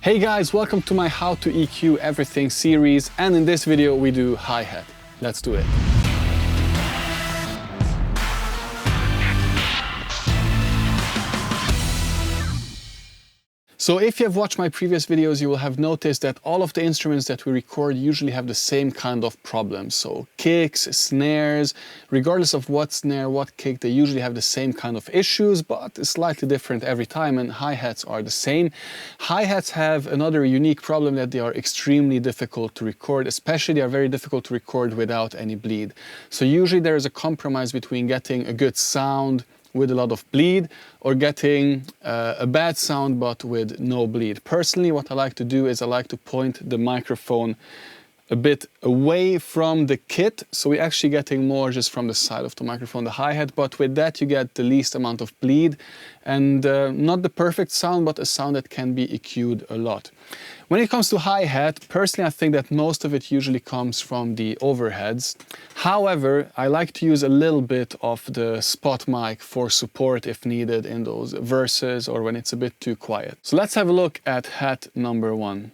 Hey guys, welcome to my How to EQ Everything series, and in this video we do hi-hat. Let's do it. So if you have watched my previous videos, you will have noticed that all of the instruments that we record usually have the same kind of problems. So kicks, snares, regardless of what snare, what kick, they usually have the same kind of issues, but it's slightly different every time, and hi-hats are the same. Hi-hats have another unique problem, that they are extremely difficult to record, especially they are very difficult to record without any bleed. So usually there is a compromise between getting a good sound with a lot of bleed, or getting a bad sound but with no bleed. Personally, what I like to do is I like to point the microphone a bit away from the kit, so we're actually getting more just from the side of the microphone, the hi-hat, but with that you get the least amount of bleed and not the perfect sound, but a sound that can be EQ'd a lot. When it comes to hi-hat, personally I think that most of it usually comes from the overheads. However, I like to use a little bit of the spot mic for support if needed in those verses or when it's a bit too quiet. So let's have a look at hat number 1.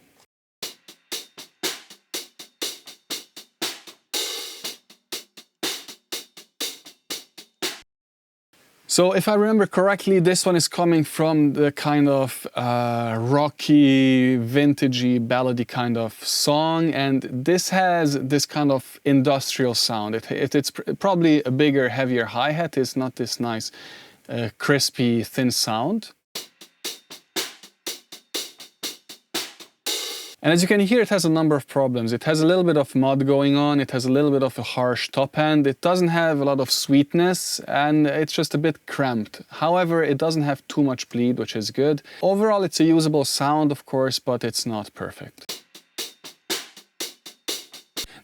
So if I remember correctly, this one is coming from the kind of rocky, vintagey, ballady kind of song, and this has this kind of industrial sound. It's probably a bigger, heavier hi-hat. It's not this nice, crispy, thin sound. And as you can hear, it has a number of problems. It has a little bit of mud going on, it has a little bit of a harsh top end, it doesn't have a lot of sweetness, and it's just a bit cramped. However, it doesn't have too much bleed, which is good. Overall, it's a usable sound, of course, but it's not perfect.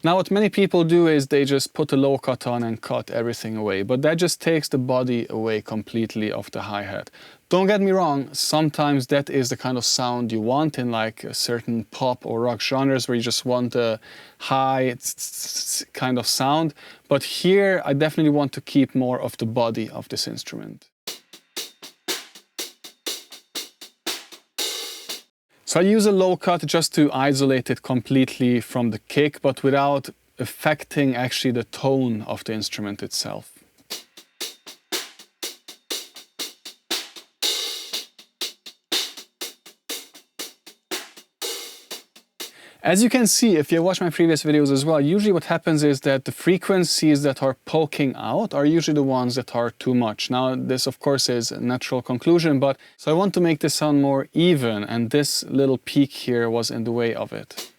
Now, what many people do is they just put a low cut on and cut everything away, but that just takes the body away completely of the hi-hat. Don't get me wrong, sometimes that is the kind of sound you want in like a certain pop or rock genres where you just want a high kind of sound, but here I definitely want to keep more of the body of this instrument. So I use a low cut just to isolate it completely from the kick, but without affecting actually the tone of the instrument itself. As you can see, if you watch my previous videos as well, usually what happens is that the frequencies that are poking out are usually the ones that are too much. Now, this of course is a natural conclusion, but so I want to make this sound more even, and this little peak here was in the way of it.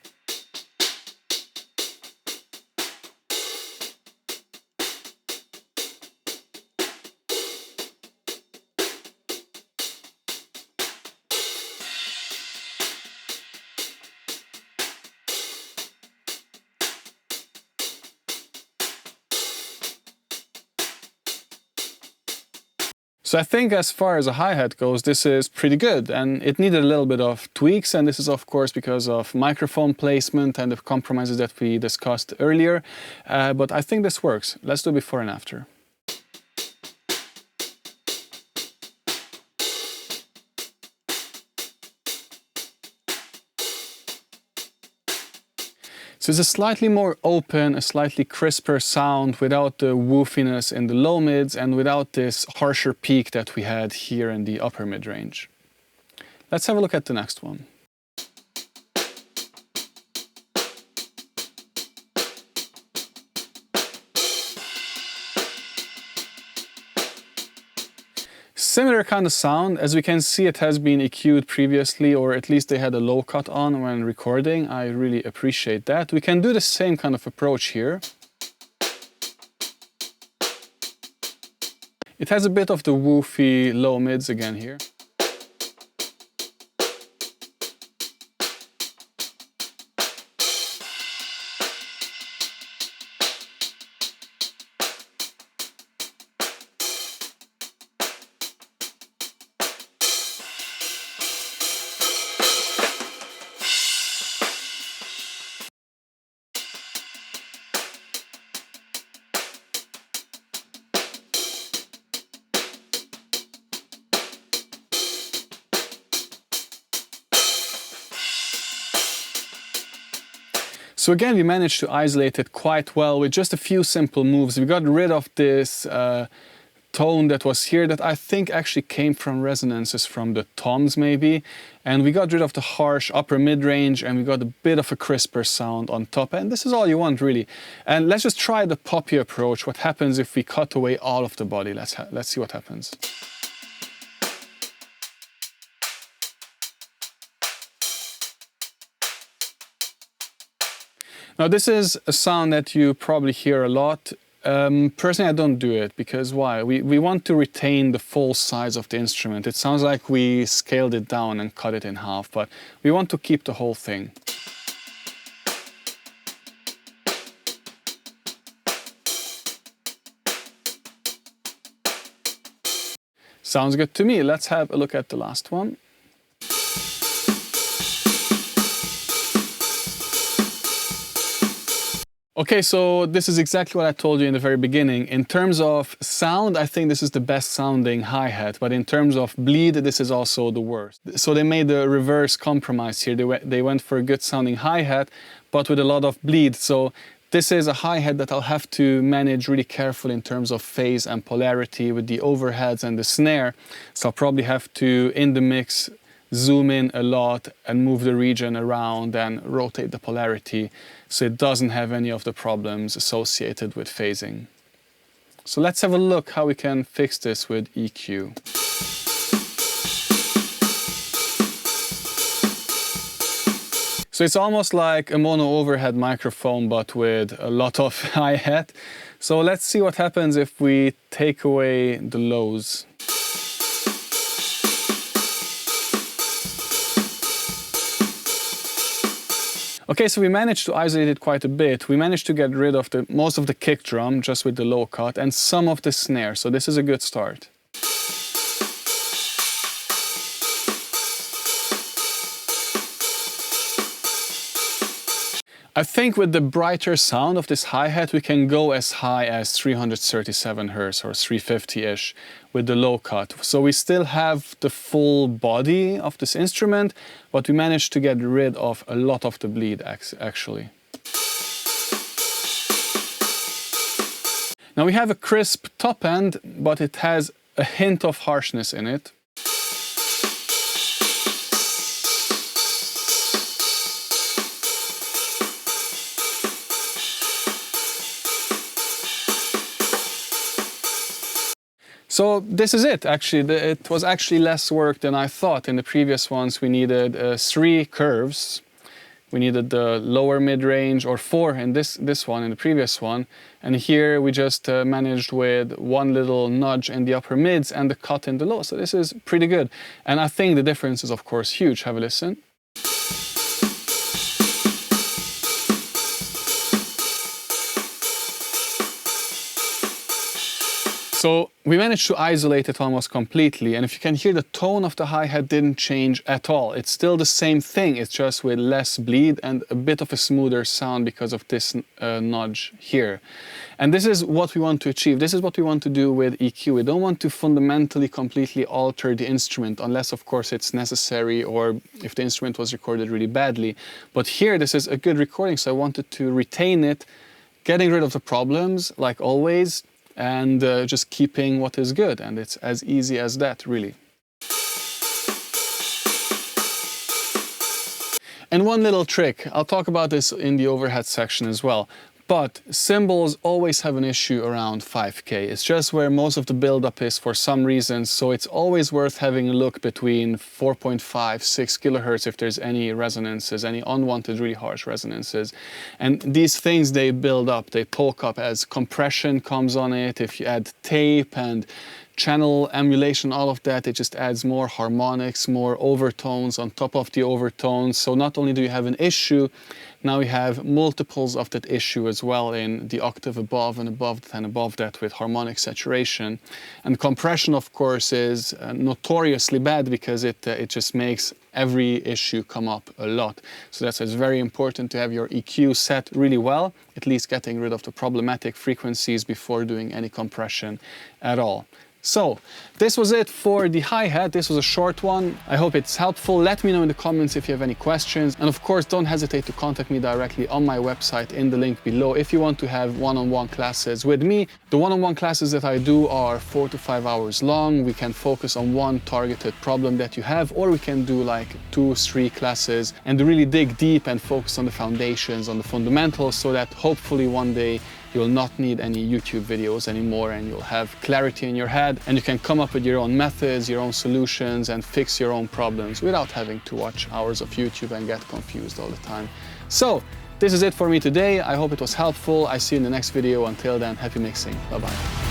So I think as far as a hi-hat goes, this is pretty good, and it needed a little bit of tweaks, and this is of course because of microphone placement and the compromises that we discussed earlier, but I think this works. Let's do before and after. So it's a slightly more open, a slightly crisper sound without the woofiness in the low mids and without this harsher peak that we had here in the upper mid range. Let's have a look at the next one. Similar kind of sound. As we can see, it has been EQ'd previously, or at least they had a low cut on when recording. I really appreciate that. We can do the same kind of approach here. It has a bit of the woofy low mids again here. So again, we managed to isolate it quite well with just a few simple moves. We got rid of this tone that was here that I think actually came from resonances from the toms maybe, and we got rid of the harsh upper mid-range, and we got a bit of a crisper sound on top, and this is all you want really. And let's just try the poppy approach. What happens if we cut away all of the body? Let's see what happens. Now this is a sound that you probably hear a lot. Personally, I don't do it because why? We want to retain the full size of the instrument. It sounds like we scaled it down and cut it in half, but we want to keep the whole thing. Sounds good to me. Let's have a look at the last one. Okay, so this is exactly what I told you in the very beginning. In terms of sound, I think this is the best sounding hi-hat, but in terms of bleed, this is also the worst. So they made the reverse compromise here. They went for a good sounding hi-hat, but with a lot of bleed. So this is a hi-hat that I'll have to manage really carefully in terms of phase and polarity with the overheads and the snare. So I'll probably have to, in the mix, zoom in a lot and move the region around and rotate the polarity so it doesn't have any of the problems associated with phasing. So let's have a look how we can fix this with EQ. So it's almost like a mono overhead microphone but with a lot of hi-hat. So let's see what happens if we take away the lows. Okay, so we managed to isolate it quite a bit. We managed to get rid of most of the kick drum just with the low cut and some of the snare, so this is a good start. I think with the brighter sound of this hi-hat we can go as high as 337 Hz or 350-ish with the low cut. So we still have the full body of this instrument, but we managed to get rid of a lot of the bleed actually. Now we have a crisp top end, but it has a hint of harshness in it. So this is it actually. It was actually less work than I thought. In the previous ones we needed 3 curves. We needed the lower mid-range, or 4 in this one, in the previous one. And here we just managed with one little nudge in the upper mids and the cut in the low. So this is pretty good. And I think the difference is of course huge. Have a listen. So we managed to isolate it almost completely, and if you can hear, the tone of the hi-hat didn't change at all. It's still the same thing, it's just with less bleed and a bit of a smoother sound because of this nudge here. And this is what we want to achieve. This is what we want to do with EQ. We don't want to fundamentally completely alter the instrument unless of course it's necessary or if the instrument was recorded really badly. But here this is a good recording, so I wanted to retain it, getting rid of the problems like always, and just keeping what is good, and it's as easy as that really. And one little trick, I'll talk about this in the overhead section as well, but cymbals always have an issue around 5K. It's just where most of the buildup is for some reason, so it's always worth having a look between 4.5, 6 kilohertz if there's any resonances, any unwanted really harsh resonances. And these things, they build up, they poke up as compression comes on it. If you add tape and channel emulation, all of that, it just adds more harmonics, more overtones on top of the overtones. So not only do you have an issue, now we have multiples of that issue as well in the octave above and above that and above that with harmonic saturation. And compression, of course, is notoriously bad because it just makes every issue come up a lot. So that's why it's very important to have your EQ set really well, at least getting rid of the problematic frequencies before doing any compression at all. So this was it for the hi-hat. This was a short one. I hope it's helpful. Let me know in the comments if you have any questions. And of course, don't hesitate to contact me directly on my website in the link below if you want to have one-on-one classes with me. The one-on-one classes that I do are 4 to 5 hours long. We can focus on one targeted problem that you have, or we can do like 2-3 classes and really dig deep and focus on the foundations, on the fundamentals, so that hopefully one day you will not need any YouTube videos anymore and you'll have clarity in your head and you can come up with your own methods, your own solutions, and fix your own problems without having to watch hours of YouTube and get confused all the time. So this is it for me today. I hope it was helpful. I see you in the next video. Until then, happy mixing. Bye-bye.